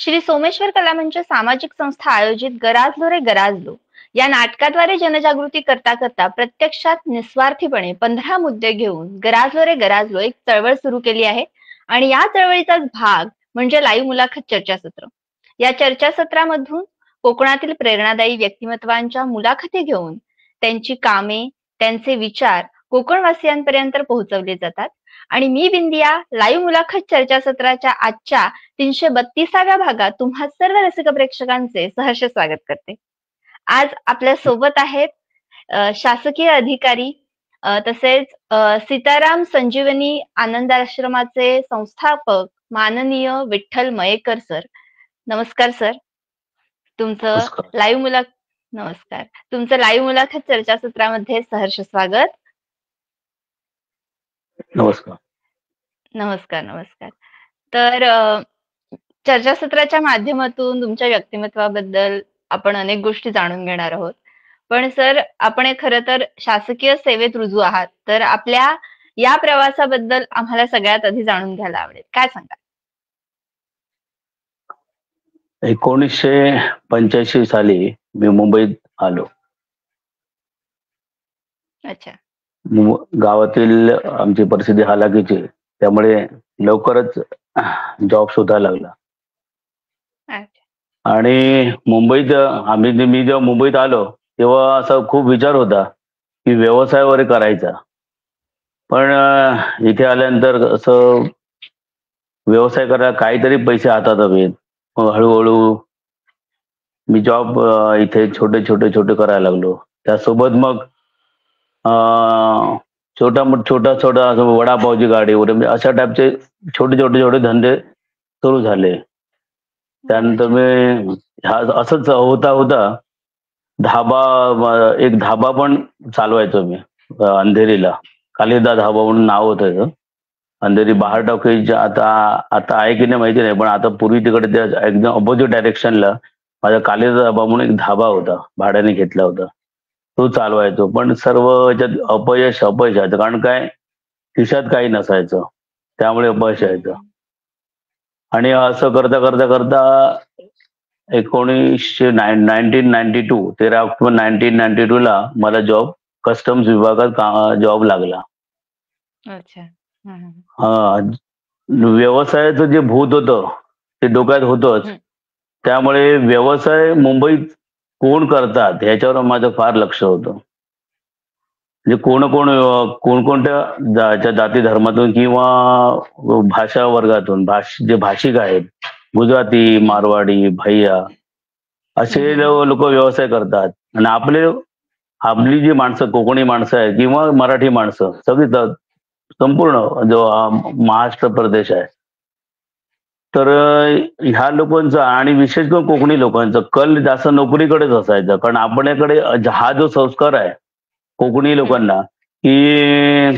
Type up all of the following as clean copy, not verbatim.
श्री सोमेश्वर कलामंच सामाजिक संस्था आयोजित गराजलो रे गराजलो या नाटकाद्वारे जनजागृती करता करता प्रत्यक्षात निस्वार्थीपणे 15 मुद्दे घेऊन गराजलो रे गराजलो एक चळवळ सुरू केली आहे आणि या चळवळीचाच भाग म्हणजे लाईव्ह मुलाखत चर्चासत्र. या चर्चासत्रामधून कोकणातील प्रेरणादायी व्यक्तिमत्वांच्या मुलाखती घेऊन त्यांची कामे, त्यांचे विचार कोकणवासियांपर्यंत पोहोचवले जातात. आणि मी बिंदिया लाईव्ह मुलाखत चर्चासत्राच्या आजच्या 332व्या भागात तुम्हा सर्व रसिक प्रेक्षकांचे सहर्ष स्वागत करते. आज आपल्या सोबत आहेत शासकीय अधिकारी तसेच सीताराम संजीवनी आनंद आश्रमाचे संस्थापक माननीय विठ्ठल मयेकर सर. नमस्कार सर. तुमचं लाईव्ह मुलाखत चर्चासत्रामध्ये सहर्ष स्वागत. नमस्कार. नमस्कार. नमस्कार. तर चर्चासत्राच्या माध्यमातून तुमच्या व्यक्तिमत्वाबद्दल आपण अनेक गोष्टी जाणून घेणार आहोत. पण सर, आपण खरं तर शासकीय सेवेत रुजू आहात, तर आपल्या या प्रवासाबद्दल आम्हाला सगळ्यात आधी जाणून घ्यायला आवडेल. काय सांगाल? 1985 साली मी मुंबईत आलो. अच्छा. गावातील आमची परिस्थिती हालाकीची, त्यामुळे लवकरच जॉब शोधायला लागला. आणि मुंबईत मी जेव्हा मुंबईत आलो तेव्हा असा खूप विचार होता की व्यवसाय वगैरे करायचा. पण इथे आल्यानंतर असं व्यवसाय करायला काहीतरी पैसे हातात हवेत. मग हळूहळू मी जॉब इथे छोटे छोटे करायला लागलो. त्यासोबत मग छोटा असं वडापावची गाडी वगैरे, म्हणजे अशा टाईपचे छोटे धंदे सुरू झाले. त्यानंतर मी असंच होता एक धाबा पण चालवायचो मी अंधेरीला. कालिदा धाबा म्हणून नाव होतं अंधेरी बहार टॉकीज. आता आहे की नाही माहिती नाही, पण आता पूर्वी तिकडे त्या एकदम अपोजिट डायरेक्शनला माझा कालिदा धाबा म्हणून एक धाबा होता, भाड्याने घेतला होता. तो चालवायचो. पण सर्व याच्यात अपयश यायचं. कारण काय, खिशात काही नसायचं, त्यामुळे अपयश यायचं. आणि असं करता 1992 13 ऑक्टोबर 1992 ला मला कस्टम्स विभागात जॉब लागला. अच्छा. व्यवसायाचं जे भूत होतं ते डोक्यात होतंच. त्यामुळे व्यवसाय मुंबईत कोण करतात ह्याच्यावर माझं फार लक्ष होतं. म्हणजे कोणकोणत्या जाती धर्मातून किंवा भाषा वर्गातून जे भाषिक आहेत, गुजराती, मारवाडी, भैया असे लोक व्यवसाय करतात. आणि आपली जी माणसं, कोकणी माणसं आहेत किंवा मराठी माणसं, सगळी संपूर्ण जो महाराष्ट्र प्रदेश आहे, तर ह्या लोकांचा आणि विशेष करून कोकणी लोकांचा कल जास्त नोकरीकडेच असायचा. कारण आपल्याकडे हा जो संस्कार आहे कोकणी लोकांना की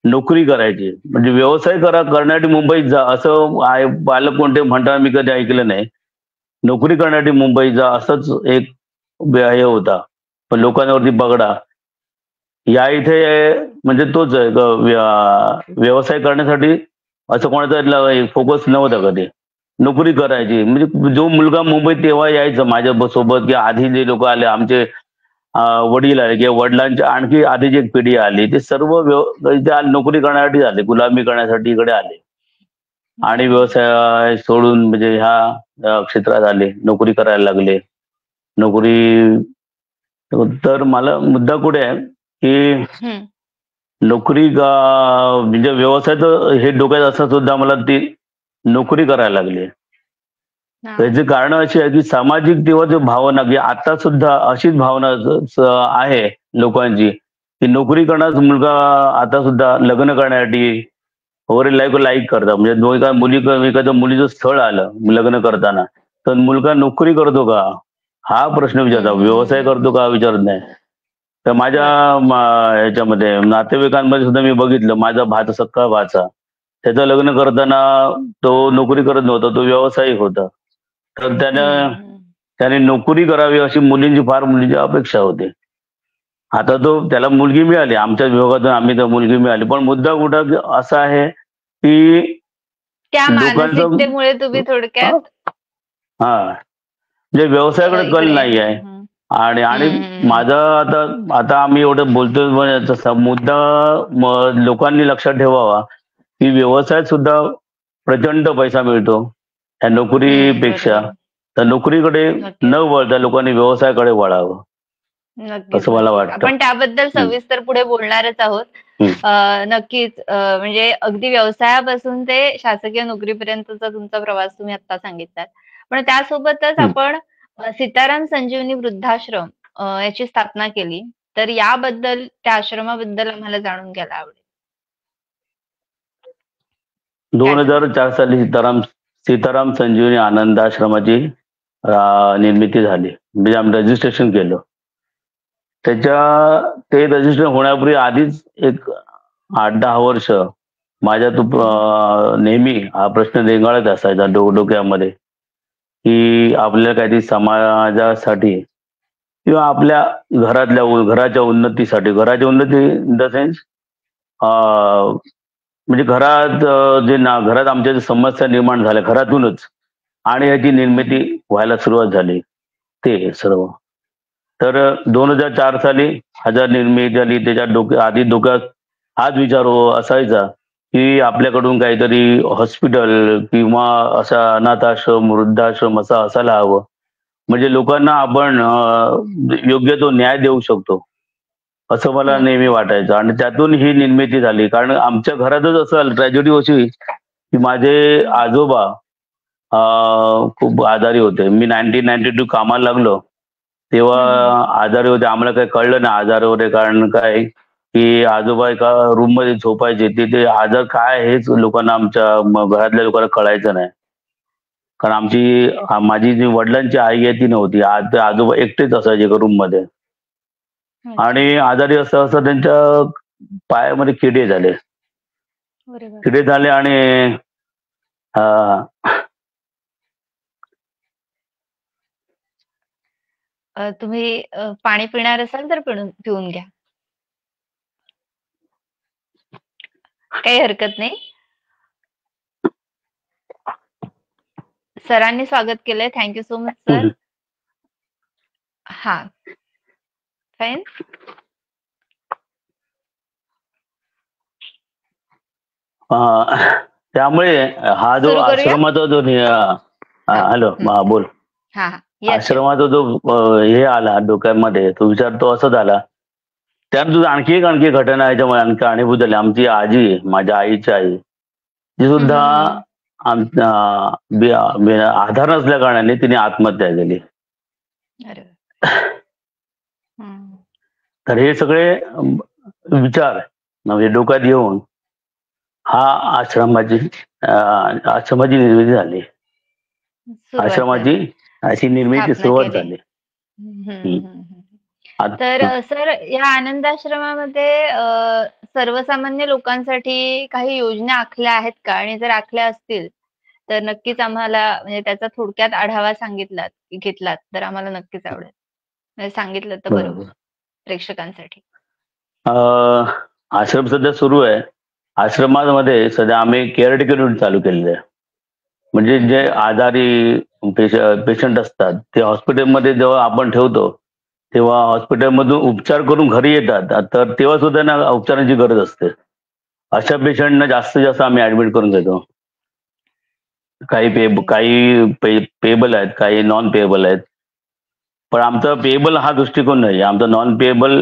नोकरी करायची, म्हणजे व्यवसाय करण्यासाठी मुंबईत जा असं पालक कोणते म्हणताना मी कधी ऐकलं नाही. नोकरी करण्यासाठी मुंबईत जा असंच एक हे होता. पण लोकांवरती बगडा या इथे म्हणजे तोच व्यवसाय करण्यासाठी असं कोणाचा फोकस नव्हता कधी. नोकरी करायची. म्हणजे जो मुलगा मुंबईत तेव्हा यायचा माझ्या सोबत, की आधी जे लोक आले आमचे वडील आले किंवा वडिलांच्या आणखी आधीची एक पिढी आली, ते सर्व नोकरी करण्यासाठी आले, गुलामी करण्यासाठी इकडे आले आणि व्यवसाय सोडून म्हणजे ह्या क्षेत्रात आले, नोकरी करायला लागले. तर मला मुद्दा कुठे आहे की नोकरी म्हणजे व्यवसाय तर हे डोक्यात असं सुद्धा मला ती नोकरी करायला लागली. त्याची कारण अशी आहे की सामाजिक तेव्हा जो भावना, की आता सुद्धा अशीच भावना आहे लोकांची की नोकरी करणारा मुलगा आता सुद्धा लग्न करण्यासाठी वगैरे लाईक करतात. म्हणजे एखाद्या मुलीचं स्थळ आलं लग्न करताना, तर मुलगा नोकरी करतो का हा प्रश्न विचारतात, व्यवसाय करतो का विचारत नाही. तर माझ्या ह्याच्यामध्ये नातेवाईकांमध्ये सुद्धा मी बघितलं, माझा सख्खा भाचा, त्याचं लग्न करताना तो नोकरी करत नव्हता, तो व्यावसायिक होता. तर त्याने नोकरी करावी अशी मुलींची अपेक्षा होती. आता त्याला मुलगी मिळाली, आमच्या विभागातून आम्ही तर मुलगी मिळाली. पण मुद्दा कुठं असा आहे की त्या मानसिकतेमुळे तुम्ही थोडक्यात हा म्हणजे व्यवसायाकडे कल इकडे नाही आहे. हम्म, आणि आणि हम्म, हम्म, माझं आता आता आम्ही एवढं बोलतोय म्हणजे तसा मुद्दा लोकांनी लक्षात ठेवावा की व्यवसायात सुद्धा प्रचंड पैसा मिळतो त्या नोकरीपेक्षा. बरोबर. तर नोकरीकडे न नक्कीच. वळता लोकांनी व्यवसायाकडे वळावं नक्कीच, असं मला नक्कीच. वाटतं. आपण त्याबद्दल हम्म, सविस्तर पुढे बोलणारच आहोत. हम्म, नक्कीच. म्हणजे अगदी व्यवसायापासून ते शासकीय नोकरीपर्यंतचा तुमचा प्रवास तुम्ही आता सांगितलात. पण त्यासोबतच हम्म. आपण सीताराम संजीवनी वृद्धाश्रम याची स्थापना केली. तर याबद्दल, त्या आश्रमाबद्दल आम्हाला जाणून घ्यायला आवडेल. काय सांगाल? 2004 साली सीताराम संजीवनी आनंद आश्रमाची निर्मिती झाली. म्हणजे आम्ही रजिस्ट्रेशन केलं. ते रजिस्ट्रेशन होण्यापूर्वी आधीच एक 8-10 वर्ष माझ्या हं, नेहमी हा प्रश्न रेंगाळत असायचा डोक्यामध्ये की आपल्याला काहीतरी समाजासाठी किंवा आपल्या घराच्या उन्नतीसाठी, घराची उन्नती इन द सेन्स म्हणजे घरात आमच्या ज्या समस्या निर्माण झाल्या घरातूनच आणि याची निर्मिती हं, व्हायला सुरुवात झाली ते सर्व. तर 2004 साली हजार निर्मिती झाली. त्याच्या आधी डोक्यात हाच विचार असायचा की आपल्याकडून काहीतरी हॉस्पिटल किंवा असा अनाथाश्रम वृद्धाश्रम असं असायला हवं. म्हणजे लोकांना आपण योग्य तो न्याय देऊ शकतो असं मला हं, नेहमी वाटायचं. आणि त्यातून ही निर्मिती झाली. कारण आमच्या घरातच असं ट्रॅजेडी होती की माझे हं, आजोबा खूप आजारी होते. मी 1992 कामाला लागलो तेव्हा हं, हं. आजारी होते. आम्हाला काही कळलं नाही आजार वगैरे. कारण काय की आजोबा एका रूम मध्ये झोपायचे. ते आजार काय हेच लोकांना आमच्या घरातल्या लोकांना कळायचं नाही. कारण माझी जी वडिलांची आई आहे ती नव्हती. आजोबा एकटेच असायचे एका रूम मध्ये. अच्छा. आणि आजारी असता असता त्यांच्या पायामध्ये किडे झाले. अरे बापरे! किडे झाले आणि अं, तुम्ही पाणी पिणार असाल तर पिऊन घ्या. काही हरकत नाही. सरांनी स्वागत केलंय. Thank you so much sir. हां, फाईन. त्यामुळे हा जो सुरू करूया? आश्रमाचा जो हां. हॅलो हं. बोल. हां, हां. Yes, yes. आश्रमाचा जो हे आला डोक्यामध्ये तो विचार तो असा झाला. त्यानंतर आणखी घटना याच्यामुळे आणखी कारणीभूत झाली. आमची आजी माझ्या आईची आई ती हं, सुद्धा हं, हं. आधार नसल्या कारणाने तिने आत्महत्या केली. अरे वाह! हं. तर हे सगळे विचार म्हणजे डोक्यात घेऊन हा आश्रमाची निर्मिती झाली. सुरुवात आश्रमाची झाली. अशी निर्मिती स्थापना सुरुवात केली. झाली. हं, हं, हं. हं, हं. तर सर या आनंदाश्रमामध्ये सर्वसामान्य लोकांसाठी काही योजना आखल्या आहेत का? आणि जर आखल्या असतील, तर नक्कीच आम्हाला म्हणजे त्याचा थोडक्यात आढावा घेतलात तर आम्हाला नक्कीच आवडेल. म्हणजे सांगितलं तर बरं होईल बरोबर. प्रेक्षकांसाठी. अ, आश्रम सध्या सुरू आहे. आश्रमामध्ये सध्या आम्ही केअरटेकर युनिट चालू केलेलं आहे. म्हणजे हं, जे आजारी पेशंट असतात ते हॉस्पिटलमध्ये जेव्हा आपण ठेवतो तेव्हा हॉस्पिटलमधून उपचार करून घरी येतात. तर तेव्हा सुद्धा त्यांना उपचारांची गरज असते. अशा पेशंटना जास्तीत जास्त आम्ही ऍडमिट करून घेतो. ओके. काही पेएबल आहेत, काही नॉन पेएबल आहेत. पण आमचा पेएबल हा दृष्टिकोन नाही. आमचा नॉन पेएबल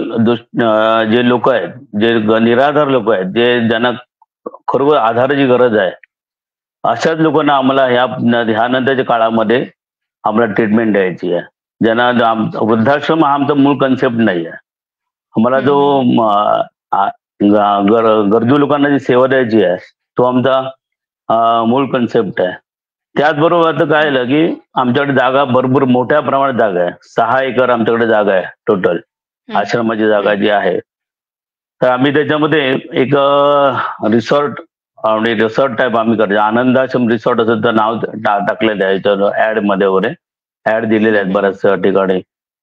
जे लोक आहेत, जे निराधार लोक आहेत, ज्यांना खरोखर आधाराची गरज आहे, अशाच लोकांना आम्हाला ह्या नंतरच्या काळामध्ये आम्हाला ट्रीटमेंट द्यायची आहे. वृद्धाश्रम हा आमचा मूळ कन्सेप्ट नाही आहे. आम्हाला हं, जो हं, हं. गरजू लोकांना जी सेवा द्यायची आहे तो आमचा मूळ कन्सेप्ट आहे. त्याचबरोबर आता काय हं, झालं की आमच्याकडे जागा भरपूर मोठ्या प्रमाणात जागा आहे. 6 एकर आमच्याकडे जागा आहे टोटल हं, आश्रमाची जागा हं. जी आहे. तर आम्ही त्याच्यामध्ये एक रिसॉर्ट म्हणजे रिसॉर्ट टाईप आम्ही करतो. आनंदाश्रम रिसॉर्ट असं तर नाव टाकलेलं आहे याच्यावर ऍड मध्ये वगैरे ऍड दिलेले हं, आहेत हं. बऱ्याच ठिकाणी.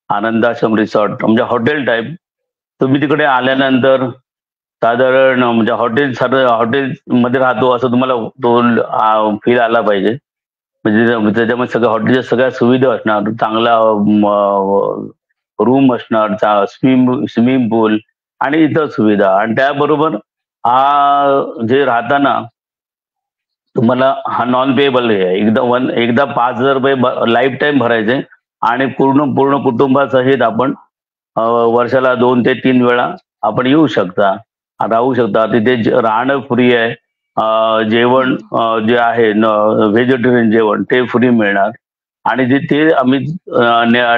आनंदाश्रम रिसॉर्ट म्हणजे हॉटेल टाईप. तुम्ही तिकडे हं, हं. आल्यानंतर साधारण म्हणजे हॉटेल मध्ये राहतो असं तुम्हाला तो फील आला पाहिजे. म्हणजे त्याच्यामध्ये सगळ्या हॉटेलच्या सगळ्या सुविधा असणार, चांगला रूम असणार, स्विमिंग पूल आणि इतर सुविधा आणि त्याबरोबर जे राहताना तुम्हाला हा नॉन पेएबल आहे. एकदा ₹5,000 लाईफ टाईम भरायचे आणि पूर्ण पूर्ण कुटुंबासहित आपण वर्षाला 2 ते 3 वेळा आपण येऊ शकता, राहू शकता. तिथे राहणं फ्री आहे. जेवण हम्म. जे आहे व्हेजिटेरियन जेवण ते फ्री मिळणार आणि तिथे आम्ही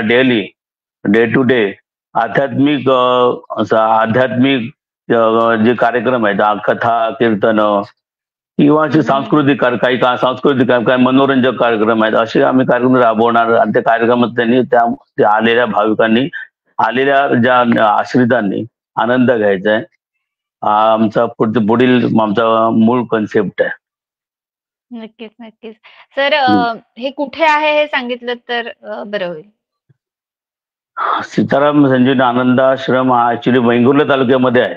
डेली डे टू डे आध्यात्मिक असं आध्यात्मिक जे कार्यक्रम आहेत कथा, कीर्तन किंवा असे हम्म. हम्म. सांस्कृतिक काही मनोरंजक कार्यक्रम आहेत असे आम्ही कार्यक्रम राबवणार आणि त्या कार्यक्रमात त्या आलेल्या भाविकांनी आलेल्या ज्या आश्रितांनी आनंद घ्यायचा आहे. हा आमचा पुढील आमचा मूळ कन्सेप्ट आहे. नक्कीच, नक्कीच. सर हम्म. हे कुठे आहे हे सांगितलं तर बरं होईल. सीताराम संजीवनी आनंदाश्रम हा ऍक्च्युली वेंगुर्ला तालुक्यामध्ये आहे.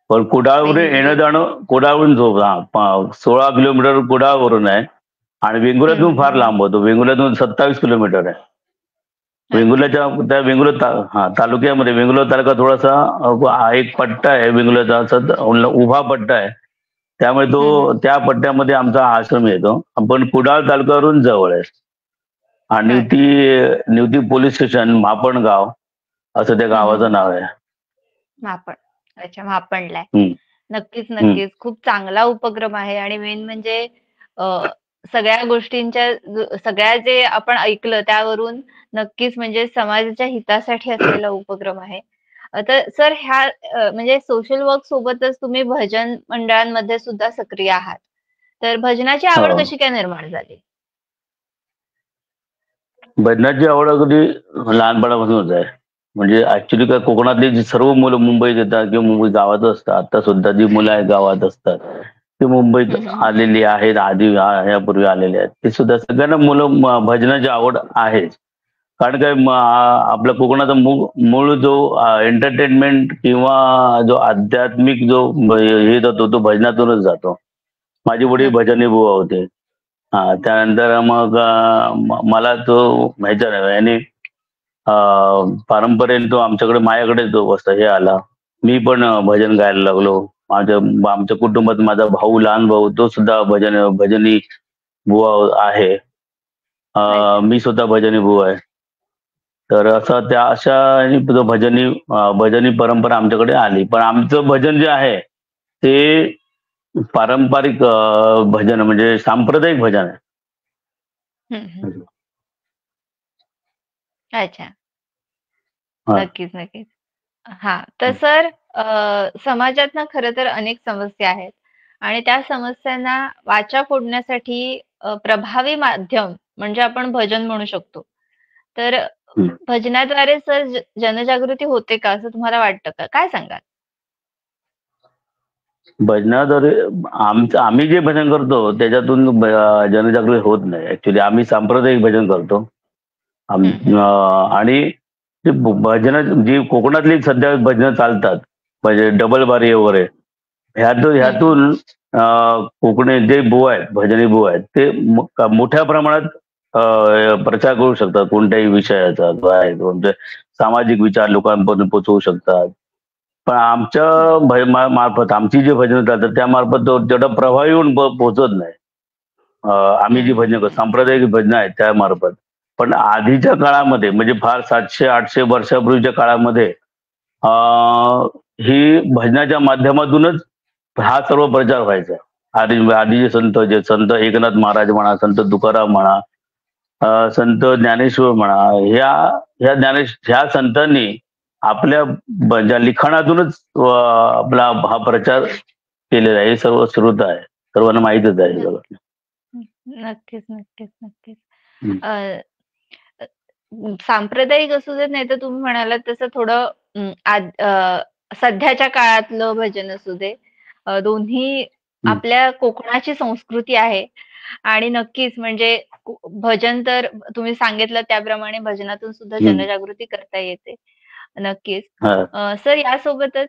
पण कुडाळवरून येणं वेंगुर्ला. जाणं कुडाळवरून 16 किलोमीटर कुडाळवरून आहे आणि वेंगुर्ल्यातून फार हम्म. लांब होतो. वेंगुर्ल्यातून 27 किलोमीटर आहे. अच्छा. वेंगुर्ल्याच्या त्या तालुक्यामध्ये वेंगुर्ला तालुका थोडासा एक पट्टा आहे वेंगुर्ल्याचा उभा पट्टा आहे. त्यामुळे हम्म. त्या पट्ट्यामध्ये आमचा आश्रम येतो. पण कुडाळ तालुक्यावरून जवळ आहे आणि अच्छा. निवती पोलीस स्टेशन मापणगाव असं त्या गावाचं नाव आहे. मापण. अच्छा, मापणला आहे. हम्म, नक्कीच, हम्म. नक्कीच. खूप चांगला उपक्रम आहे आणि मेन म्हणजे अ, सगळ्या गोष्टींच्या सगळ्या जे आपण ऐकलं त्यावरून नक्कीच म्हणजे समाजाच्या हितासाठी असलेला उपक्रम आहे. तर सर ह्या म्हणजे सोशल वर्क सोबतच तुम्ही भजन मंडळांमध्ये सुद्धा सक्रिय आहात. तर भजनाची आवड हो. कशी काय निर्माण झाली? भजनाची आवड अगदी लहानपणापासूनच आहे. म्हणजे ऍक्च्युली काय कोकणातली जी सर्व मुलं मुंबईत येतात किंवा मुंबई गावात असतात. आता सुद्धा जी मुलं आहेत गावात असतात ती मुंबईत हं, हं, हं. आलेली आहेत. आधी यापूर्वी आलेले आहेत. ते सुद्धा सगळ्यांना भजनाची आवड आहेच. कारण काय आपल्या कोकणाचा मूळ जो एंटरटेनमेंट किंवा जो आध्यात्मिक जो हे जातो तो भजनातूनच जातो. माझे वडील नक्कीच. भजनी बुवा होते. त्यानंतर मग मला तो ह्याच्या याने परंपरेने तो माझ्याकडे तो हे आला. मी पण भजन गायला लागलो. आमच्या कुटुंबात माझा लहान भाऊ तो सुद्धा भजनी बुवा आहे. अच्छा. मी स्वतः भजनी बुवा आहे. तर असं अशा ह्यानी तो भजनी परंपरा आमच्याकडे आली. पण आमचं भजन जे आहे ते पारंपरिक भजन म्हणजे सांप्रदायिक भजन आहे. हं, हं. अच्छा. हा. नक्कीच, नक्कीच. हां, तर सर समाजात ना खरं तर अनेक समस्या आहेत आणि त्या समस्यांना वाचा फोडण्यासाठी प्रभावी माध्यम म्हणजे आपण भजन म्हणू शकतो. तर हं. भजनाद्वारे सर जनजागृती होते का असं तुम्हाला वाटतं का? काय सांगाल? भजनाद्वारे आम्ही जे भजन करतो त्याच्यातून जनजागृती होत नाही. ऍक्च्युली आम्ही सांप्रदायिक भजन करतो. हं, हं. आणि ते भजन जी कोकणातली सध्या भजनं चालतात म्हणजे डबल बारी वगैरे हं, हं. ह्यातून कोकणी जे बुवा आहेत भजनी बुवा आहेत ते मोठ्या प्रमाणात प्रचार करू शकतात कोणत्याही विषयाचा जो आहे कोणते सामाजिक विचार लोकांपर्यंत पोहोचवू शकतात. पण आमच्या मार्फत आमची जी भजनं चालतात त्या मार्फत तो तेवढा प्रभावी होऊन पोहोचत नाही. आम्ही जी हं, हं, भजनं करतो हं. सांप्रदायिक भजनं आहेत त्या मार्फत. पण आधीच्या काळामध्ये म्हणजे फार 700-800 वर्षापूर्वीच्या काळामध्ये अ, ही भजनाच्या माध्यमातूनच हा सर्व प्रचार व्हायचा. आधीचे संत एकनाथ महाराज म्हणा, संत तुकाराम म्हणा, संत ज्ञानेश्वर म्हणा, ह्या संतांनी आपल्या ज्या लिखाणातूनच आपला हा प्रचार केलेला आहे. हे सर्व श्रुत आहे. सर्वांना माहीतच आहे हे न सगळं. नक्कीच, नक्कीच, नक्कीच. हं, अ, अ, सांप्रदायिक असू देत नाही तर तुम्ही म्हणालात तसं थोडं सध्याच्या काळातलं भजन असू दे, दोन्ही हं, आपल्या कोकणाची संस्कृती आहे आणि नक्कीच म्हणजे भजन तर तुम्ही सांगितलं त्याप्रमाणे भजनातून सुद्धा हं. जनजागृती करता येते. नक्कीच. हां. सर यासोबतच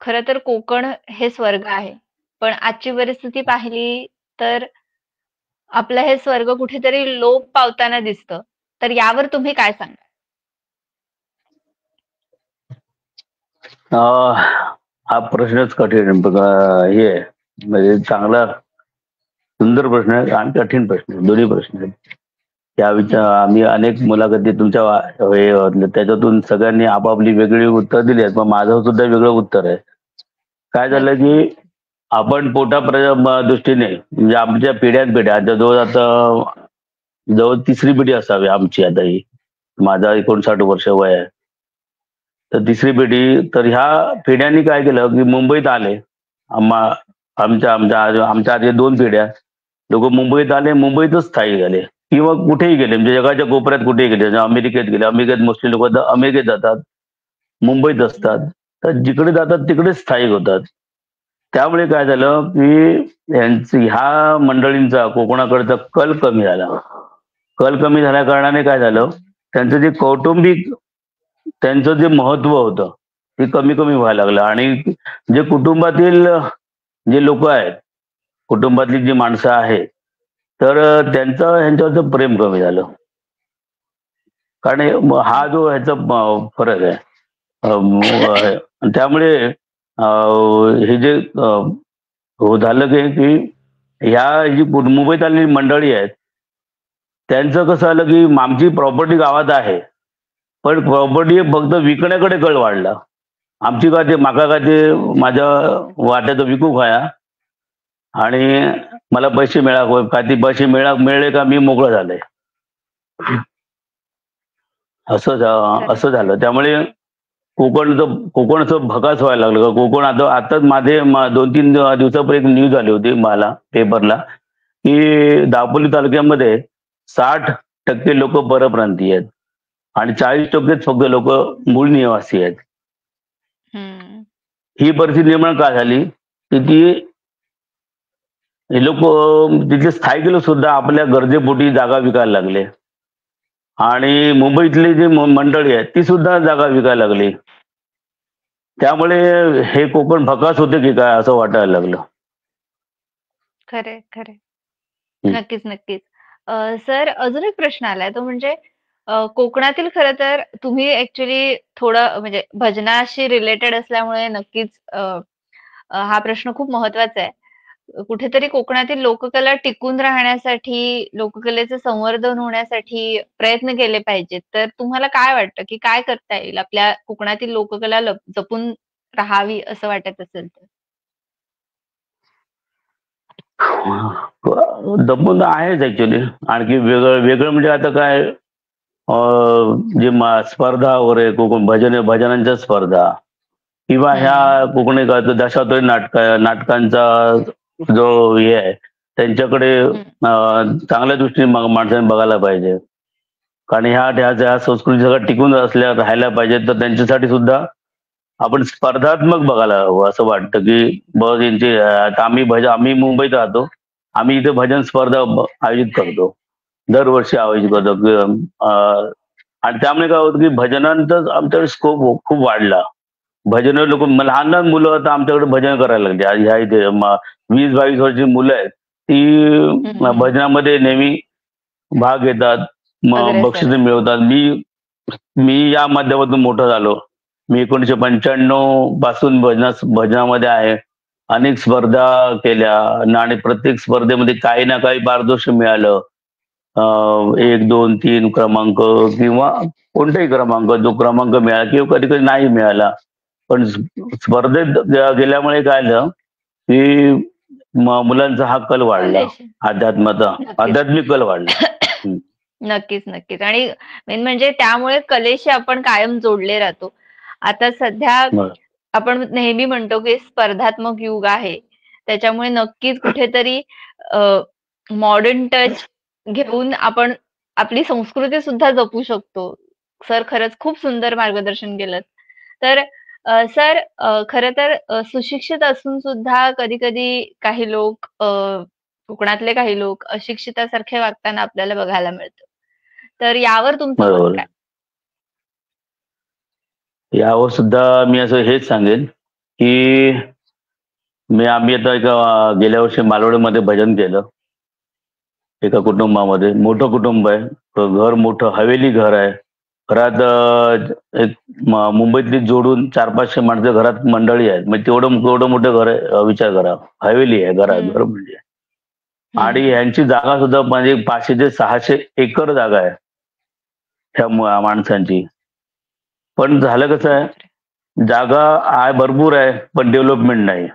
खरं तर कोकण हे स्वर्ग आहे. पण आजची परिस्थिती पाहिली तर आपलं हे स्वर्ग कुठेतरी लोप पावताना दिसतं. तर यावर तुम्ही काय सांगाल? हा प्रश्नच कठीण आहे. बघा, हे आहे, म्हणजे चांगला सुंदर प्रश्न आहे आणि कठीण प्रश्न आहे. दोन्ही प्रश्न आहेत. त्या विचार आम्ही अनेक मुलाखती तुमच्या त्याच्यातून सगळ्यांनी आपापली वेगळी उत्तर दिली आहेत, पण माझं सुद्धा वेगळं उत्तर आहे. काय झालं नक्की. की आपण दृष्टीने म्हणजे आमच्या पिढ्यानपिढ्या आता जवळ तिसरी पिढी असावी आमची आता ही. माझा 59 वर्ष वय आहे. तर तिसरी पिढी, तर ह्या पिढ्यांनी काय केलं की मुंबईत आले. आम्हा आमच्या आमच्या आमच्या आधी 2 पिढ्या लोक मुंबईत आले, मुंबईतच स्थायिक झाले किंवा कुठेही गेले, म्हणजे जगाच्या कोपऱ्यात कुठेही गेले. जर अमेरिकेत गेले, अमेरिकेत मोस्टली लोक अमेरिकेत जातात, मुंबईत असतात, तर जिकडे जातात तिकडेच स्थायिक होतात. त्यामुळे काय झालं की ह्या मंडळींचा कोकणाकडचा कल कमी झाला. कल कमी झाल्या कारणाने काय झालं, त्यांचं जे कौटुंबिक त्यांचं जे महत्व होतं ते कमी कमी व्हायला लागलं. आणि जे कुटुंबातील जे लोक आहेत, कुटुंबातली जी माणसं आहेत, तर त्यांचं ह्यांच्यावरचं प्रेम कमी झालं. कारण हा जो ह्याचा फरक आहे. त्यामुळे हे जे हो झालं की ह्या जी मुंबईत आलेली मंडळी आहेत, त्यांचं कसं आलं की आमची प्रॉपर्टी गावात आहे, पण प्रॉपर्टी फक्त विकण्याकडे कल वाढला. आमची का ते माका का ते माझ्या वाट्याचं विकू खाया आणि मला पैसे का ते पैसे मिळले का मी मोकळं झालंय, खरंय. असं झालं. त्यामुळे कोकणचं भकास व्हायला लागलं. का कोकण आता आताच माझे 2-3 दिवसापूर्वी एक न्यूज आली होती मला पेपरला, की दापोली तालुक्यामध्ये 60% लोक परप्रांतीय आहेत आणि 40%च फक्त लोक मूळ निवासी आहेत. हं. ही परिस्थिती निर्माण का झाली की हे लोक तिथले स्थायिक लोक सुद्धा आपल्या गरजेपोटी जागा विकायला लागले आणि मुंबईतली जी मंडळी आहेत ती सुद्धा जागा विकायला लागली. त्यामुळे हे कोकण भकास होते की काय असं वाटायला लागलं. खरंय, खरंय. हं. नक्कीच, नक्कीच. सर अजून एक प्रश्न आलाय तो म्हणजे कोकणातील खरं तर तुम्ही ॲक्चुअली थोडं म्हणजे भजनाशी रिलेटेड असल्यामुळे नक्कीच अ, अ, हा प्रश्न खूप महत्त्वाचा आहे. कुठेतरी कोकणातील लोककला टिकून राहण्यासाठी, लोककलेचं संवर्धन होण्यासाठी प्रयत्न केले पाहिजेत. तर तुम्हाला काय वाटतं, की काय करता येईल आपल्या कोकणातील लोककला जपून राहावी असं वाटत असेल तर? दमून आहेच ऍक्च्युली. आणखी वेगळं वेगळं म्हणजे आता काय, जे स्पर्धा वगैरे कोकण भजनांच्या स्पर्धा किंवा हं, ह्या कोकणी दशावतारी नाटकांचा जो हे आहे त्यांच्याकडे हं. चांगल्या दृष्टीने माणसाने बघायला पाहिजे. कारण ह्या संस्कृती सगळं टिकून राहायला पाहिजे, तर त्यांच्यासाठी सुद्धा आपण स्पर्धात्मक बघायला हवं असं वाटतं. की बस यांची आता आम्ही मुंबईत राहतो, आम्ही इथे भजन स्पर्धा आयोजित करतो, दरवर्षी आयोजित करतो. आणि त्यामुळे काय होतं की भजनांचा आमच्याकडे स्कोप खूप वाढला. भजन लोक लहान लहान मुलं आता आमच्याकडे भजन करायला लागली. आज ह्या इथे 20-22 वर्षाची मुलं आहेत, ती हं, हं, हं. भजनामध्ये नेहमी भाग घेतात, अग्रेसर बक्षिसे आहेत. मिळवतात. मी मी या माध्यमातून मोठं झालो. मी 1995 पासून भजनामध्ये आहे. अनेक स्पर्धा केल्या आणि प्रत्येक स्पर्धेमध्ये काही ना काही पारितोषिक मिळालं. 1, 2, 3 क्रमांक किंवा कोणताही क्रमांक, जो क्रमांक मिळाला किंवा कधी कधी नाही मिळाला. पण स्पर्धेत गेल्यामुळे काय झालं की मुलांचा हा कल वाढला. कलेशी. अध्यात्माचा नक्कीच. आध्यात्मिक कल वाढला. हं. नक्कीच, नक्कीच. आणि मेन म्हणजे त्यामुळे कलेशी आपण कायम जोडले राहतो. आता सध्या बरं. आपण नेहमी म्हणतो, की स्पर्धात्मक युग आहे. त्याच्यामुळे नक्कीच कुठेतरी मॉडर्न टच घेऊन आपण आपली संस्कृती सुद्धा जपू शकतो. सर खरंच खूप सुंदर मार्गदर्शन केलंत. तर सर खरं तर सुशिक्षित असून सुद्धा कधी-कधी काही लोक कोकणातले काही लोक अशिक्षितासारखे वागताना आपल्याला बघायला मिळतं. तर यावर तुमचं मत बरोबर. काय? यावर सुद्धा मी असं हेच सांगेन की आम्ही आता गेल्या वर्षी मालवणमध्ये भजन केलं. एका कुटुंबामध्ये मोठं कुटुंब आहे, घर मोठं, हवेली घर आहे. घरात एक मुंबईतली जोडून 400-500 माणसं घरात मंडळी आहेत. म्हणजे तेवढं तेवढं मोठं घर आहे. विचार करा, हवेली आहे घरात, हम्म, घर म्हणजे. आणि हम्म. यांची जागा सुद्धा म्हणजे 500 ते 600 एकर जागा आहे त्या माणसांची. पण झालं कसं आहे, बापरे. जागा आहे भरपूर आहे, पण डेव्हलपमेंट नाही.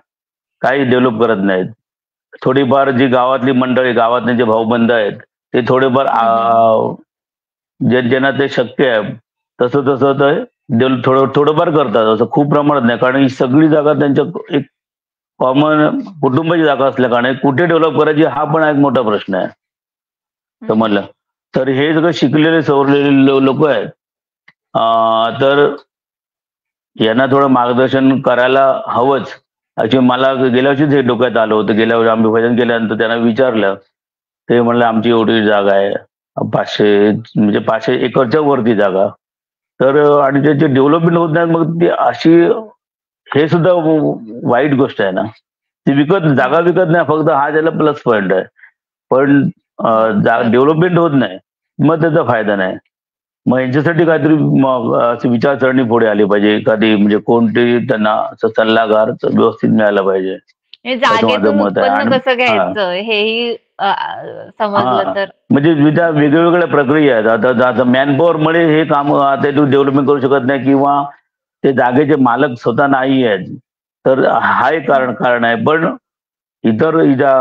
काही डेव्हलप करत नाहीत. थोडीफार जी गावातली मंडळी, गावातले जे भाऊबंद आहेत, ते थोडेफार हम्म, हम्म. ज्यांना ते शक्य आहे तसं तसं ते थोडंफार करतात. असं खूप प्रमाणात नाही, कारण ही सगळी जागा त्यांच्या एक कॉमन कुटुंबाची जागा असल्या कारणे कुठे डेव्हलप करायची हा पण एक मोठा प्रश्न आहे. हम्म, समजलं. तर हे सगळं शिकलेले सवरलेले लोक आहेत. तर यांना थोडं मार्गदर्शन करायला हवंच. ऍक्च्युली मला गेल्या वर्षीच हे डोक्यात आलं होतं. गेल्या वर्षी आम्ही भजन केल्यानंतर त्यांना विचारलं. ते म्हणले आमची एवढी जागा आहे, 500 म्हणजे 500 एकरच्या वरती जागा. तर आणि त्याची डेव्हलपमेंट होत नाही, मग ती अशी, हे सुद्धा वाईट गोष्ट आहे ना. ती जागा हम्म. विकत नाही, फक्त हा त्याला प्लस पॉईंट आहे. पण बरोबर. डेव्हलपमेंट होत नाही, मग त्याचा फायदा नाही. मग यांच्यासाठी काहीतरी मग अशी विचारसरणी पुढे आली पाहिजे. एखादी म्हणजे कोणतरी त्यांना असं सल्लागार व्यवस्थित मिळाला पाहिजे, हे असं माझं जागेतून मत आहे. उत्पन्न आणि कसं हा घ्यायचं हेही समजलं हा तर. म्हणजे त्या वेगवेगळ्या प्रक्रिया आहेत. आता मॅनपॉवरमुळे हे काम आता डेव्हलपमेंट करू शकत नाही, किंवा ते जागेचे मालक स्वतः नाही आहेत. तर हा एक कारण हम्म, कारण आहे. पण इतर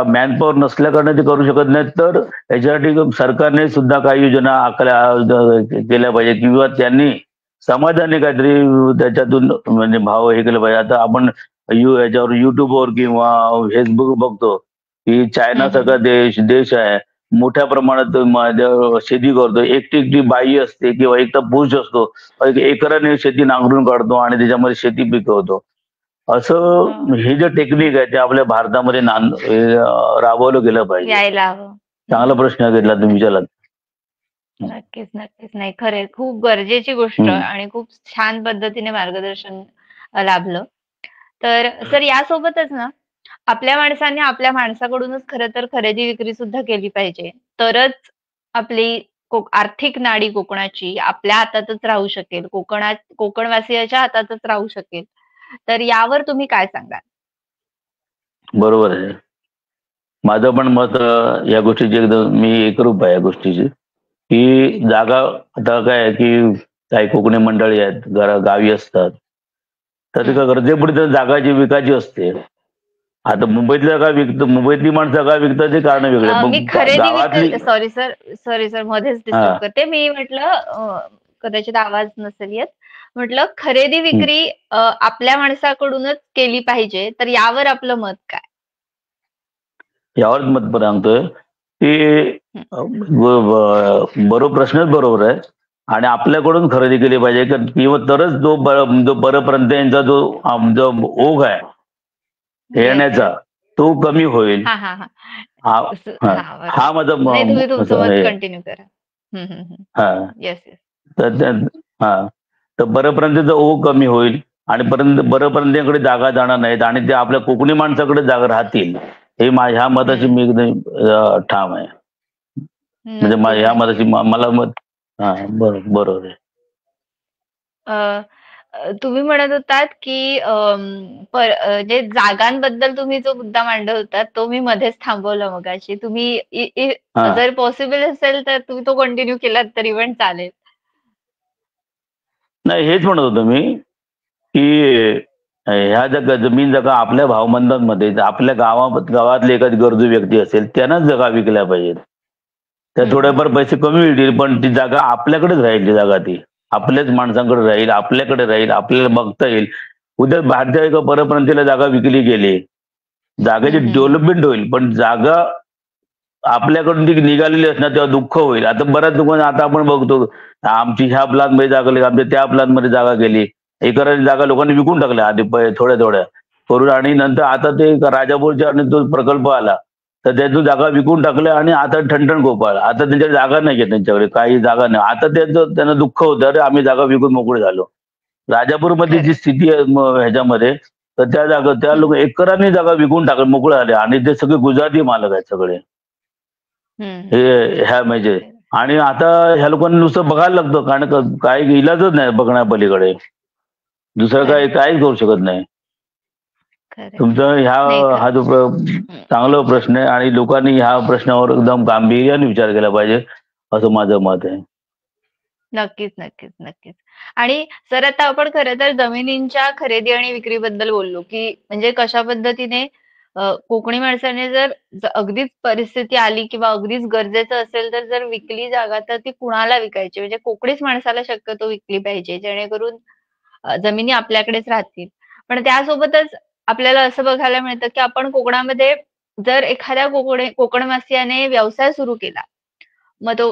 मॅनपॉवर नसल्या कारणे ते करू शकत नाहीत. तर याच्यासाठी सरकारने सुद्धा काही योजना केल्या पाहिजे, किंवा त्यांनी समाजाने काहीतरी त्याच्यातून म्हणजे भाव हे केलं पाहिजे. आता आपण याच्यावर युट्यूबवर किंवा फेसबुक बघतो की चायना हम्म, सारखा हम्म. देश आहे, मोठ्या प्रमाणात शेती करतो. एकटी एकटी बाई असते किंवा एकटा पुरुष असतो, एकराने शेती नांगरून काढतो आणि त्याच्यामध्ये शेती पिकवतो. असं हो. हे जे टेक्निक आहे ते आपल्या भारतामध्ये राबवलं गेलं पाहिजे. यायला हवं. चांगला हम्म. प्रश्न घेतला तुम्ही, विचारलात. नक्कीच, नक्कीच. नाही खरंय. खूप गरजेची गोष्ट हम्म. आणि खूप छान पद्धतीने मार्गदर्शन लाभलं. तर सर यासोबतच ना, आपल्या माणसांनी आपल्या माणसाकडूनच खरं तर खरेदी विक्री सुद्धा केली पाहिजे. तरच आपली आर्थिक नाडी कोकणाची आपल्या हातातच राहू शकेल. कोकणवासियाच्या हातातच राहू शकेल. तर यावर तुम्ही काय सांगाल? बरोबर आहे. माझं पण मत या गोष्टीची एकदम मी एकरूप आहे या गोष्टीची, की जागा आता काय आहे, की काही कोकणी मंडळी आहेत, गावी असतात. तर ते हं. गरजेपुढे त्या जागाची विकायची असते. आता मुंबईतल्या जागा विकत, मुंबईतली माणसं जागा विकतात, ते कारण वेगळे. मी पण खरेदी गावातली, विक्री सॉरी सर मध्येच हा डिस्टर्ब करते. मी म्हटलं कदाचित आवाज नसेल येत. म्हटलं खरेदी हं. विक्री आपल्या माणसाकडूनच केली पाहिजे. तर यावर आपलं मत काय? यावरच मत सांगतोय, की हं. बरोबर, प्रश्नच बरोबर आहे. आणि आपल्याकडून खरेदी केली पाहिजे, किंवा तरच जो बरपर्यंत यांचा जो ओघ आहे येस, येण्याचा, येस. तो कमी होईल. हां, हां, हां. हा हा हां, बरोबर. हा माझा नाही तुम्ही तुमचं असं मत हे कंटिन्यू करा. हं, हं, हं. हा येस, येस. तर हा तर बरपर्यंतचा ओघ कमी होईल, आणि बरपर्यंतकडे जागा जाणार नाहीत, आणि ते आपल्या कोकणी माणसाकडे जागा राहतील. हे ह्या मताची हं. मी एकदम ठाम आहे. म्हणजे नक्कीच, ह्या मताची नक्कीच. मला मत. हा बरोबर आहे. अ, तुम्ही म्हणत होतात, की जे जागांबद्दल तुम्ही जो मुद्दा मांडत होतात, तो मी मध्येच थांबवला मगाशी. तुम्ही हा जर पॉसिबल असेल तर तुम्ही तो कंटिन्यू केलात तरी पण चालेल. नाही, हेच म्हणत होतो मी, की ह्या जागा, जमीन जागा आपल्या भावबंधांमध्ये, आपल्या गावातली एखादी गरजू व्यक्ती असेल त्यानंच जागा विकल्या पाहिजेत. त्या हं, हं. थोड्याफार पैसे कमी मिळतील, पण ती जागा आपल्याकडेच राहील. ती जागा ती आपल्याच माणसांकडे राहील, आपल्याकडे राहील, आपल्याला बघता येईल. उद्या बाहेरच्या एका परप्रांतीला जागा विकली गेली, जागेची हं, हं, हं. डेव्हलपमेंट होईल, पण जागा आपल्याकडून ती निघालेली असणार तेव्हा दुःख होईल. आता बऱ्याच दुकान आता आपण बघतो, आमची ह्या प्लॅन मध्ये जागा गेली, आमच्या त्या प्लॅन मध्ये जागा गेली. एकराची जागा लोकांनी विकून टाकल्या आधी थोड्या थोड्या करून, आणि नंतर आता ते राजापूरच्या आणि तो प्रकल्प आला, तर त्यातून जागा विकून टाकल्या, आणि आता ठणठण गोपाळ. आता त्यांच्या जागा नाही, त्यांच्याकडे काही जागा नाही. आता त्यांना दुःख होतं, अरे आम्ही जागा विकून मोकळे झालो. राजापूरमध्ये जी खरंय. स्थिती आहे ह्याच्यामध्ये, तर त्या हं. लोक एकरांनी जागा विकून टाकल्या, मोकळे झाले, आणि ते सगळे गुजराती मालक आहेत सगळे. ह्या म्हणजे. आणि आता ह्या लोकांना नुसतं बघायला लागतं, कारण काही इलाजच नाही बघण्यापलीकडे. दुसरं खरंय. काहीच करू शकत नाही. खरंय. तुमचा नाही हा जो चांगला प्रश्न आहे, आणि लोकांनी ह्या प्रश्नावर एकदम गांभीर्याने विचार केला पाहिजे, असं माझं मत आहे. नक्कीच, नक्कीच, नक्कीच. आणि सर आता आपण खरं तर जमिनींच्या खरेदी आणि विक्रीबद्दल बोललो, की म्हणजे कशा पद्धतीने कोकणी माणसाने जर अगदीच परिस्थिती आली किंवा अगदीच गरजेचं असेल तर जर विकली जागा तर ती कुणाला विकायची? म्हणजे कोकणीच माणसाला शक्यतो विकली पाहिजे जेणेकरून जमिनी आपल्याकडेच राहतील. पण त्यासोबतच आपल्याला असं बघायला मिळतं, की आपण कोकणामध्ये जर एखाद्या कोकणवासियाने व्यवसाय सुरू केला, मग तो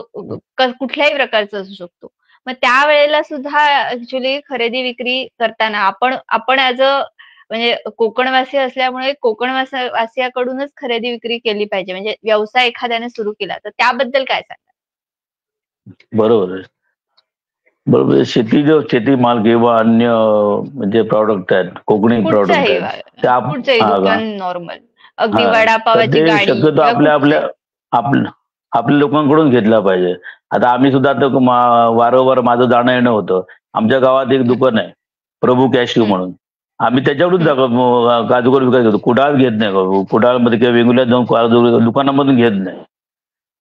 कुठल्याही प्रकारचा असू शकतो. मग त्यावेळेला सुद्धा ऍक्च्युली खरेदी विक्री करताना आपण आपण ऍज अ म्हणजे कोकणवासी असल्यामुळे वासियाकडूनच खरेदी विक्री केली पाहिजे. म्हणजे व्यवसाय एखाद्याने सुरू केला तर त्याबद्दल काय सांगाल? बरोबर आहे. बरोबर आहे. शेतीमाल किंवा अन्य म्हणजे प्रॉडक्ट आहेत, कोकणी प्रॉडक्ट कुठच्याही आहेत, ते कुठचंही हा का दुकान नॉर्मल. अगदी हा तर वडापावाची ते गाडी शक्यतो किंवा कुठचंही. आपल्या आपल्या लोकांकडून घेतला पाहिजे. आता आम्ही सुद्धा आता वारंवार माझं जाणं येणं होतं. आमच्या गावात एक हं, दुकान आहे, प्रभू कॅशिव हं, म्हणून. आम्ही त्याच्याकडून हं, काजूगर विकत घेतो. कुडाळ घेत नाही, कुडाळमध्ये किंवा वेंगुर्ल्यात जाऊन काजू दुकानामधून घेत नाही.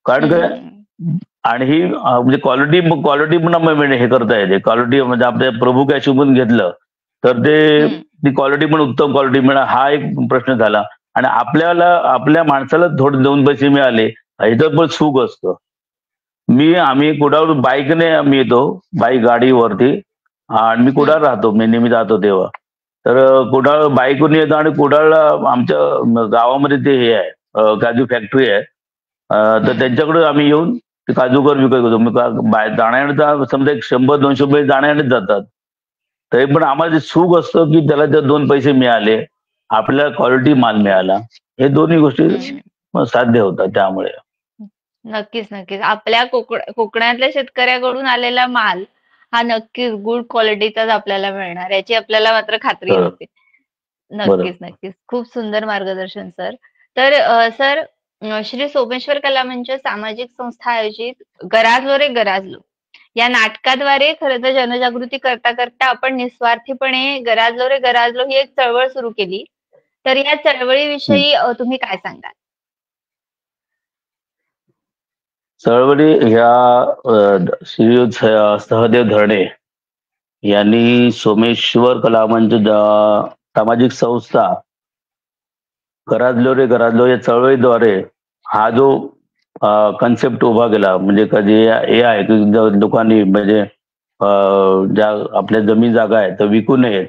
कारण काय, हं, आणि ही म्हणजे क्वालिटी क्वालिटी पण आम्हाला हे करता येते. क्वालिटी म्हणजे आपल्या प्रभू कॅशिव मधून घेतलं तर हं, ती क्वालिटी पण उत्तम क्वालिटी मिळणार, हा एक प्रश्न झाला. आणि आपल्या माणसाला थोडे 2 पैसे मिळाले, ह्याच्यात पण सुख असतं. आम्ही कुडाळवरून बाईकने आम्ही येतो, बाईक गाडीवरती. आणि मी हं, कुडाळ राहतो, मी नेहमी जातो तेव्हा. तर कुडाळ बाईकवरून येतो, आणि कुडाळला आमच्या गावामध्ये ते हे आहे, काजू फॅक्टरी आहे. तर हं, त्यांच्याकडे आम्ही येऊन ते काजूगर विकत घेतो. मग जाण्या समजा एक 100-200 रुपये जाण्यानेच जातात. तरी पण आम्हाला जे सुख असतं, की त्याला जर 2 पैसे मिळाले, आपल्याला क्वालिटी माल मिळाला, हे दोन्ही गोष्टी हं. साध्य होतात त्यामुळे. नक्कीच, नक्कीच. आपल्या कोकणातल्या शेतकऱ्याकडून आलेला माल हा नक्कीच गुड क्वालिटीचाच आपल्याला मिळणार याची आपल्याला मात्र खात्री तर असते. बरं. नक्कीच, नक्कीच. खूप सुंदर मार्गदर्शन सर. तर सर श्री सोमेश्वर कला मंच सामाजिक संस्था आयोजित गराजलो रे गराजलो या नाटकाद्वारे खरं तर जनजागृती करता करता आपण निस्वार्थीपणे गराजलो रे गराजलो ही एक चळवळ सुरू केली. तर या हं. चळवळीविषयी तुम्ही काय सांगाल? चळवळी ह्या श्रीयुत सहदेव धरणे यांनी सोमेश्वर कलामंच सामाजिक संस्था गराजलो रे गराजलो या चळवळीद्वारे हा जो कन्सेप्ट उभा केला, म्हणजे कधी हे आहे की लोकांनी म्हणजे ज्या आपल्या जमीन जागा आहे तर विकू नये,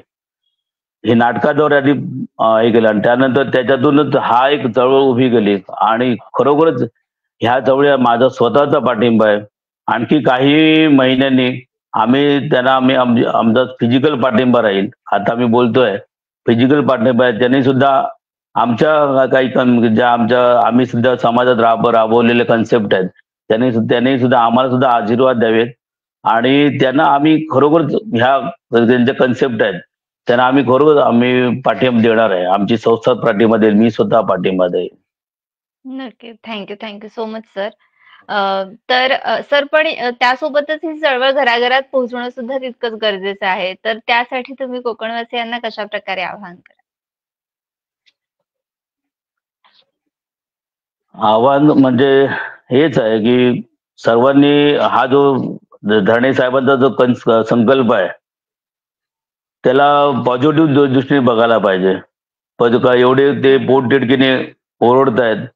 हे नाटकाद्वारे आधी हे केलं, आणि त्यानंतर त्याच्यातूनच हा एक चळवळ उभी केली. आणि खरोखरच ह्या चळवळीला माझा स्वतःचा पाठिंबा आहे. आणखी काही महिन्यांनी आमचा फिजिकल पाठिंबा राहील. आता मी बोलतोय, फिजिकल पाठिंबा आहे. त्यांनी सुद्धा आमच्या काही ज्या आम्ही सुद्धा समाजात राबवलेले कन्सेप्ट आहेत, त्यांनी सुद्धा आम्हाला सुद्धा आशीर्वाद द्यावेत. आणि त्यांना आम्ही खरोखर ह्या त्यांच्या कन्सेप्ट आहेत, त्यांना आम्ही पाठिंबा देणार आहे. आमची संस्था पाठिंबा देईल, मी स्वतः पाठिंबा देईल. नक्की. Thank you so much sir. तर सर पण त्यासोबतच ही चळवळ घराघरात पोहोचवणं सुद्धा तितकंच गरजेचं आहे. तर त्यासाठी तुम्ही कोकणवासियांना कशाप्रकारे आवाहन कराल? आव्हान म्हणजे हेच आहे की सर्वांनी हा जो धरणे साहेबांचा जो संकल्प आहे, त्याला पॉझिटिव्ह दृष्टीने बघायला पाहिजे. पण का एवढे ते हं, पोटतिडकीने ओरडतायत,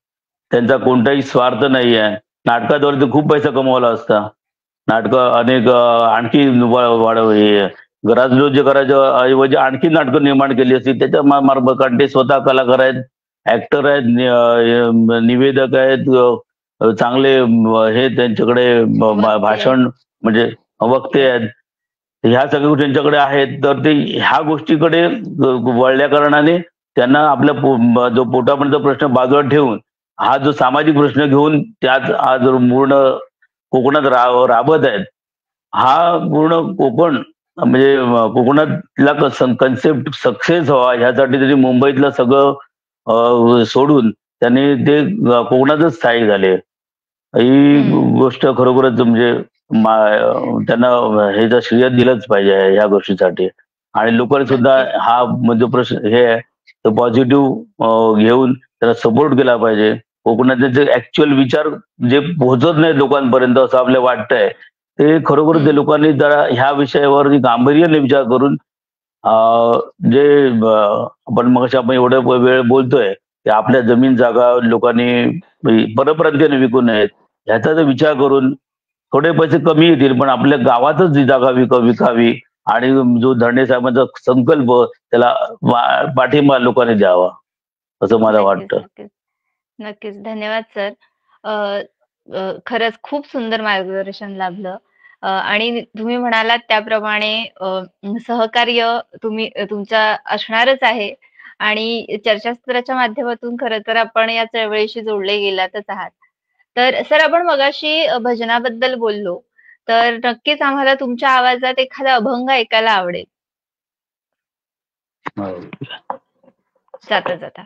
त्यांचा कोणताही स्वार्थ नाही आहे. नाटकाद्वारे तर खूप पैसा कमवला असता. नाटकं अनेक आणखी वाढव हे गराजलो जे करायचं ऐवजी आणखी नाटकं निर्माण केली असती. त्याच्या मार्फत, कारण ते स्वतः कलाकार आहेत, ऍक्टर आहेत, निवेदक आहेत, चांगले हे त्यांच्याकडे वक्ते आहेत. भाषण म्हणजे वक्ते आहेत. ह्या सगळ्या गोष्टी त्यांच्याकडे आहेत, तर ते ह्या गोष्टीकडे वळल्या कारणाने त्यांना आपल्या जो पोटापर्यंत प्रश्न बाजूला ठेवून हा जो सामाजिक प्रश्न घेऊन त्यात आज पूर्ण कोकणात राबत आहेत. हा पूर्ण कोकण म्हणजे कोकणातला कन्सेप्ट सक्सेस व्हावा ह्यासाठी त्यांनी मुंबईतलं सगळं सोडून त्यांनी ते कोकणातच स्थायिक झाले. ही गोष्ट खरोखरच म्हणजे त्यांना ह्याचं श्रेय दिलंच पाहिजे ह्या गोष्टीसाठी. आणि लोकांनी सुद्धा नक्कीच. हा म्हणजे प्रश्न हे आहे तो पॉझिटिव्ह घेऊन त्याला सपोर्ट केला पाहिजे. कोकणाचे जे ऍक्च्युअल विचार जे पोहोचत नाहीत लोकांपर्यंत असं आपल्याला वाटतंय, ते खरोखर ते लोकांनी जरा ह्या विषयावरती गांभीर्याने विचार करून जे आपण मगाशी आपण एवढं वेळ बोलतोय, की आपल्या जमीन जागा लोकांनी परप्रांतीयाने विकू नयेत. ह्याचा जर विचार करून थोडे पैसे कमी येतील, पण आपल्या गावातच जी जागा विकावी आणि जो धरणे साहेबांचा संकल्प त्याला पाठिंबा लोकांनी द्यावा, असं मला नक्कीच, वाटतं. नक्कीच. नक्कीच. धन्यवाद सर. अ, खरंच खूप सुंदर मार्गदर्शन लाभलं. आणि तुम्ही म्हणालात त्याप्रमाणे सहकार्य तुमच्या असणारच आहे आणि चर्चासत्राच्या माध्यमातून खरं तर आपण या चळवळीशी जोडले गेलातच आहात. तर सर आपण मगाशी भजनाबद्दल बोललो. तर नक्कीच आम्हाला तुमच्या आवाजात एखादा अभंग ऐकायला आवडेल, जाता जाता.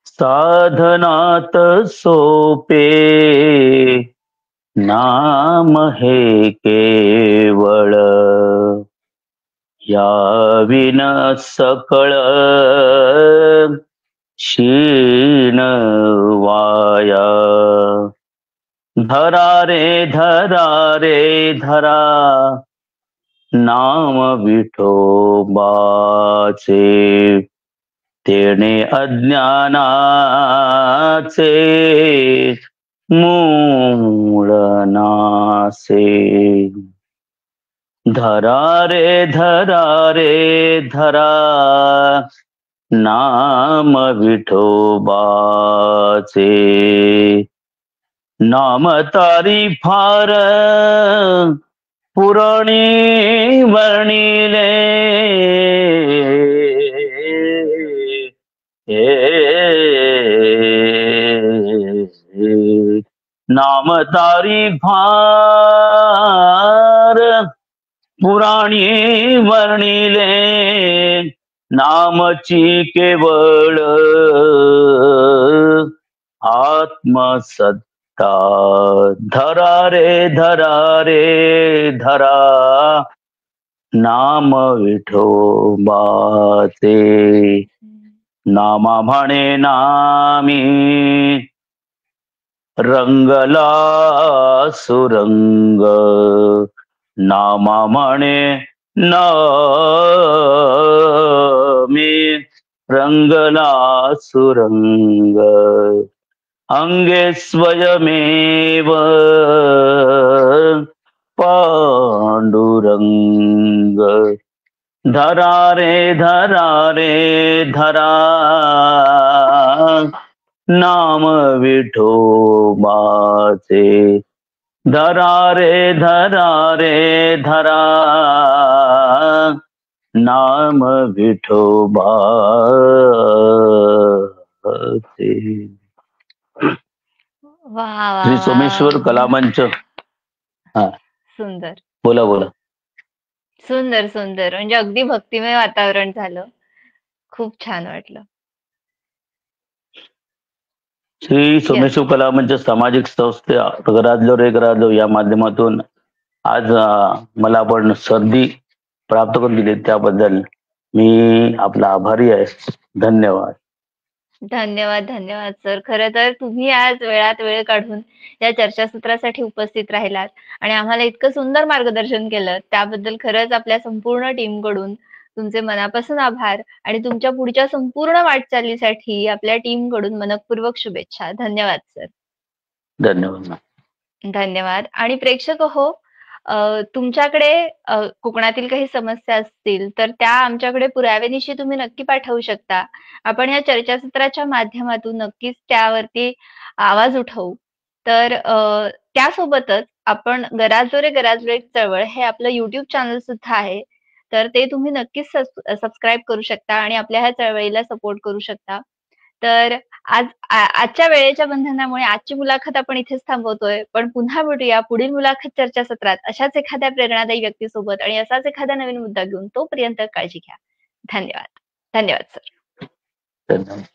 साधनात सोपे नाम हे केवळ या विन सकळ क्षीण वाया. धरा रे धरा रे धरा नाम विठोबाचे तेणे अज्ञानाचे मूळ नासे. धरा रे धरा रे धरा नाम विठोबाचे नाम तारी फार पुराणी वर्णिले. नाम तारी फार पुराणी वर्णिले नामची केवळ आत्मसत्ता. धरा रे धरा रे धरा नाम विठोबाचे. नामा म्हणे नामी रंगला सुरंग. नामा म्हणे नामी रंगला सुरंग. अंगे स्वयमेव पांडुरंग. धरा रे धरा रे धरा नाम विठोबाचे. धरा रे धरा रे धरा नाम विठोबाचे. वा वा श्री वा. सोमेश्वर कलामंच. हा, सुंदर. बोला बोला. सुंदर, सुंदर. म्हणजे अगदी भक्तिमय वातावरण झालं. खूप छान वाटलं. श्री येस. सोमेश्वर कलामंच सामाजिक संस्थे घरातलो रे घरातलो या माध्यमातून आज मला आपण संधी प्राप्त करून दिली त्याबद्दल मी आपला आभारी आहे. धन्यवाद. धन्यवाद, धन्यवाद सर. खरं तर तुम्ही आज वेळात वेळ काढून या चर्चासत्रासाठी उपस्थित राहिलात आणि आम्हाला इतकं सुंदर मार्गदर्शन केलं. त्याबद्दल खरंच आपल्या संपूर्ण टीमकडून तुमचे मनापासून आभार आणि तुमच्या पुढच्या संपूर्ण वाटचालीसाठी आपल्या टीमकडून मनःपूर्वक शुभेच्छा. धन्यवाद सर. धन्यवाद. धन्यवाद. आणि प्रेक्षक हो, तुमच्याकडे कोकणातील काही समस्या असतील तर त्या आमच्याकडे पुराव्यानिशी तुम्ही नक्की पाठवू शकता. आपण या चर्चासत्राच्या माध्यमातून नक्कीच त्यावरती आवाज उठवू. तर त्यासोबतच आपण गराजो रे गराजलो एक चळवळ हे आपलं YouTube चॅनल सुद्धा आहे. तर ते तुम्ही नक्कीच सबस्क्राईब करू शकता आणि आपल्या ह्या चळवळीला सपोर्ट करू शकता. तर आजच्या वेळेच्या बंधनामुळे आजची मुलाखत आपण इथेच थांबवतोय. पण पुन्हा भेटूया पुढील मुलाखत चर्चासत्रात अशाच एखाद्या प्रेरणादायी व्यक्तीसोबत आणि असाच एखादा नवीन मुद्दा घेऊन. तोपर्यंत काळजी घ्या. धन्यवाद. धन्यवाद सर. धन्यवाद.